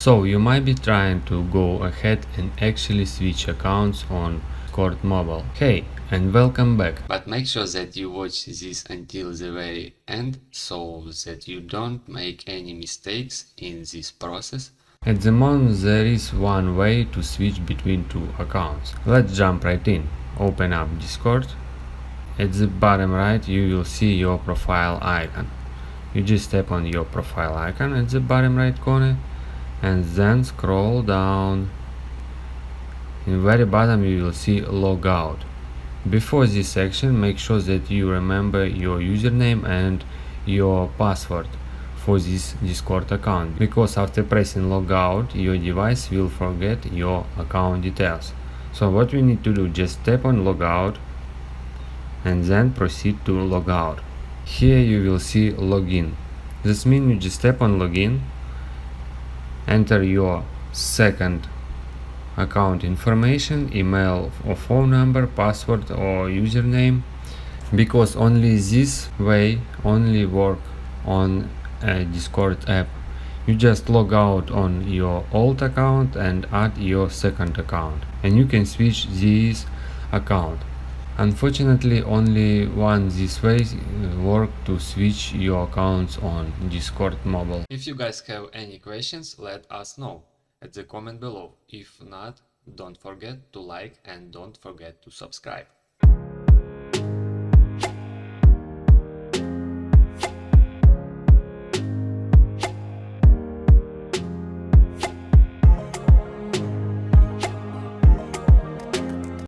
So you might be trying to go ahead and actually switch accounts on Discord Mobile. Hey, and welcome back. But make sure that you watch this until the very end so that you don't make any mistakes in this process. At the moment there is one way to switch between two accounts. Let's jump right in. Open up Discord. At the bottom right you will see your profile icon. You just tap on your profile icon at the bottom right corner and then scroll down. In the very bottom you will see logout. Before this section, make sure that you remember your username and your password for this Discord account, because after pressing logout your device will forget your account details. So what we need to do, just tap on logout and then proceed to logout. Here you will see login. This means you just tap on login, enter your second account information, email or phone number, password or username, because only this way only work on a Discord app. You just log out on your old account and add your second account, and you can switch this account. Unfortunately, only one this way work to switch your accounts on Discord Mobile. If you guys have any questions, let us know at the comment below. If not, don't forget to like and don't forget to subscribe.